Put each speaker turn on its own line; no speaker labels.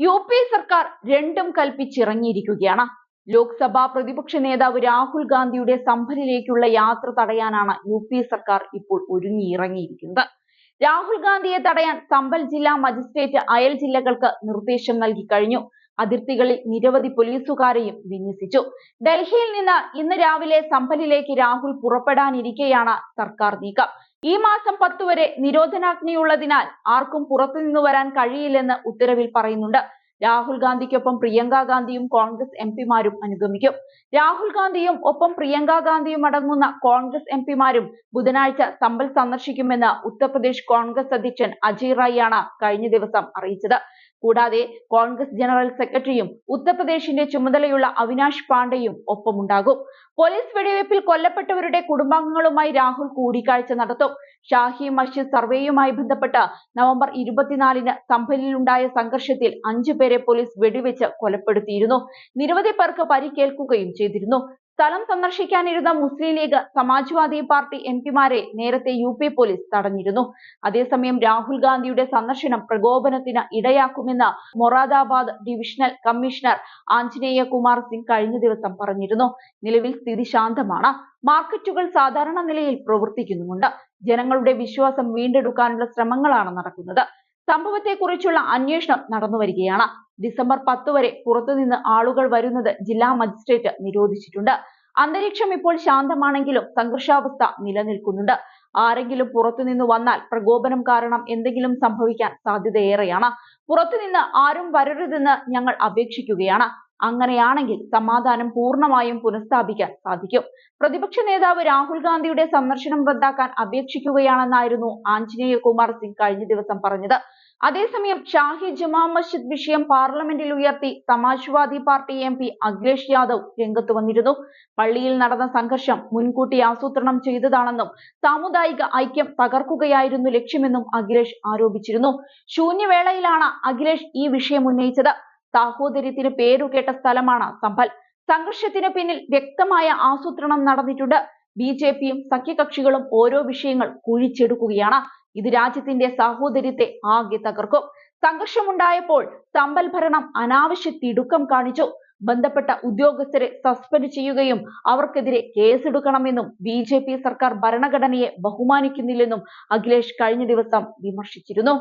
UP. സർക്കാർ രണ്ടും കൽപ്പിച്ചിറങ്ങിയിരിക്കുകയാണ്. ലോക്സഭാ പ്രതിപക്ഷ നേതാവ് രാഹുൽ ഗാന്ധിയുടെ സഭയിലേക്കുള്ള യാത്ര തടയാനാണ് യു.പി. സർക്കാർ ഇപ്പോൾ ഒരുങ്ങിയിറങ്ങിയിരിക്കുന്നത്. രാഹുൽ ഗാന്ധിയെ തടയാൻ സമ്പൽ ജില്ലാ മജിസ്ട്രേറ്റ് അയൽ ജില്ലകൾക്ക് നിർദ്ദേശം നൽകി കഴിഞ്ഞു. അതിർത്തികളിൽ നിരവധി പോലീസുകാരെയും വിന്യസിച്ചു. ഡൽഹിയിൽ നിന്ന് ഇന്ന് രാവിലെ സമ്പലിലേക്ക് രാഹുൽ പുറപ്പെടാനിരിക്കെയാണ് സർക്കാർ നീക്കം. ഈ മാസം 10 വരെ നിരോധനാജ്ഞയുള്ളതിനാൽ ആർക്കും പുറത്തുനിന്നു വരാൻ കഴിയില്ലെന്ന് ഉത്തരവിൽ പറയുന്നുണ്ട്. രാഹുൽ ഗാന്ധിക്കൊപ്പം പ്രിയങ്ക ഗാന്ധിയും കോൺഗ്രസ് എംപിമാരും അനുഗമിക്കും. രാഹുൽ ഗാന്ധിയും ഒപ്പം പ്രിയങ്ക ഗാന്ധിയും അടങ്ങുന്ന കോൺഗ്രസ് എംപിമാരും ബുധനാഴ്ച സമ്പൽ സന്ദർശിക്കുമെന്ന് ഉത്തർപ്രദേശ് കോൺഗ്രസ് അധ്യക്ഷൻ അജയ് റായിയാണ് കഴിഞ്ഞ ദിവസം അറിയിച്ചത്. കൂടാതെ കോൺഗ്രസ് ജനറൽ സെക്രട്ടറിയും ഉത്തർപ്രദേശിന്റെ ചുമതലയുള്ള അവിനാഷ് പാണ്ഡെയും ഒപ്പമുണ്ടാകും. പോലീസ് വെടിവയ്പിൽ കൊല്ലപ്പെട്ടവരുടെ കുടുംബാംഗങ്ങളുമായി രാഹുൽ കൂടിക്കാഴ്ച നടത്തും. ഷാഹി മസ്ജിദ് സർവേയുമായി ബന്ധപ്പെട്ട് നവംബർ 24-ന് സമ്പലിലുണ്ടായ സംഘർഷത്തിൽ 5 പേരെ പോലീസ് വെടിവെച്ച് കൊലപ്പെടുത്തിയിരുന്നു. നിരവധി പേർക്ക് പരിക്കേൽക്കുകയും ചെയ്തിരുന്നു. സ്ഥലം സന്ദർശിക്കാനിരുന്ന മുസ്ലിം ലീഗ്, സമാജ്വാദി പാർട്ടി എംപിമാരെ നേരത്തെ യു.പി. പോലീസ് തടഞ്ഞിരുന്നു. അതേസമയം രാഹുൽ ഗാന്ധിയുടെ സന്ദർശനം പ്രകോപനത്തിന് ഇടയാക്കുമെന്ന് മൊറാദാബാദ് ഡിവിഷണൽ കമ്മീഷണർ ആഞ്ജനേയ കുമാർ സിംഗ് കഴിഞ്ഞ ദിവസം പറഞ്ഞിരുന്നു. നിലവിൽ സ്ഥിതി ശാന്തമാണ്. മാർക്കറ്റുകൾ സാധാരണ നിലയിൽ പ്രവർത്തിക്കുന്നുമുണ്ട്. ജനങ്ങളുടെ വിശ്വാസം വീണ്ടെടുക്കാനുള്ള ശ്രമങ്ങളാണ് നടക്കുന്നത്. സംഭവത്തെക്കുറിച്ചുള്ള അന്വേഷണം നടന്നുവരികയാണ്. ഡിസംബർ 10 വരെ പുറത്തുനിന്ന് ആളുകൾ വരുന്നത് ജില്ലാ മജിസ്ട്രേറ്റ് നിരോധിച്ചിട്ടുണ്ട്. അന്തരീക്ഷം ഇപ്പോൾ ശാന്തമാണെങ്കിലും സംഘർഷാവസ്ഥ നിലനിൽക്കുന്നുണ്ട്. ആരെങ്കിലും പുറത്തുനിന്ന് വന്നാൽ പ്രകോപനം കാരണം എന്തെങ്കിലും സംഭവിക്കാൻ സാധ്യതയേറെയാണ്. പുറത്തുനിന്ന് ആരും വരരുതെന്ന് ഞങ്ങൾ അപേക്ഷിക്കുകയാണ്. അങ്ങനെയാണെങ്കിൽ സമാധാനം പൂർണ്ണമായും പുനഃസ്ഥാപിക്കാൻ സാധിക്കും. പ്രതിപക്ഷ നേതാവ് രാഹുൽ ഗാന്ധിയുടെ സന്ദർശനം റദ്ദാക്കാൻ അപേക്ഷിക്കുകയാണെന്നായിരുന്നു ആഞ്ജനേയ കുമാർ സിംഗ് കഴിഞ്ഞ ദിവസം പറഞ്ഞത്. അതേസമയം ഷാഹി ജുമാ മസ്ജിദ് വിഷയം പാർലമെന്റിൽ ഉയർത്തി സമാജ്വാദി പാർട്ടി എംപി അഖിലേഷ് യാദവ് രംഗത്ത് വന്നിരുന്നു. പള്ളിയിൽ നടന്ന സംഘർഷം മുൻകൂട്ടി ആസൂത്രണം ചെയ്തതാണെന്നും സാമുദായിക ഐക്യം തകർക്കുകയായിരുന്നു ലക്ഷ്യമെന്നും അഖിലേഷ് ആരോപിച്ചിരുന്നു. ശൂന്യവേളയിലാണ് അഖിലേഷ് ഈ വിഷയം ഉന്നയിച്ചത്. സാഹോദര്യത്തിന് പേരുകേട്ട സ്ഥലമാണ് സമ്പൽ. സംഘർഷത്തിന് പിന്നിൽ വ്യക്തമായ ആസൂത്രണം നടന്നിട്ടുണ്ട്. ബി.ജെ.പിയും സഖ്യകക്ഷികളും ഓരോ വിഷയങ്ങൾ കുഴിച്ചെടുക്കുകയാണ്. ഇത് രാജ്യത്തിന്റെ സാഹോദര്യത്തെ ആകെ തകർക്കും. സംഘർഷമുണ്ടായപ്പോൾ സമ്പൽ ഭരണം അനാവശ്യ തിടുക്കം കാണിച്ചു. ബന്ധപ്പെട്ട ഉദ്യോഗസ്ഥരെ സസ്പെൻഡ് ചെയ്യുകയും അവർക്കെതിരെ കേസെടുക്കണമെന്നും ബി.ജെ.പി. സർക്കാർ ഭരണഘടനയെ ബഹുമാനിക്കുന്നില്ലെന്നും അഖിലേഷ് കഴിഞ്ഞ ദിവസം വിമർശിച്ചിരുന്നു.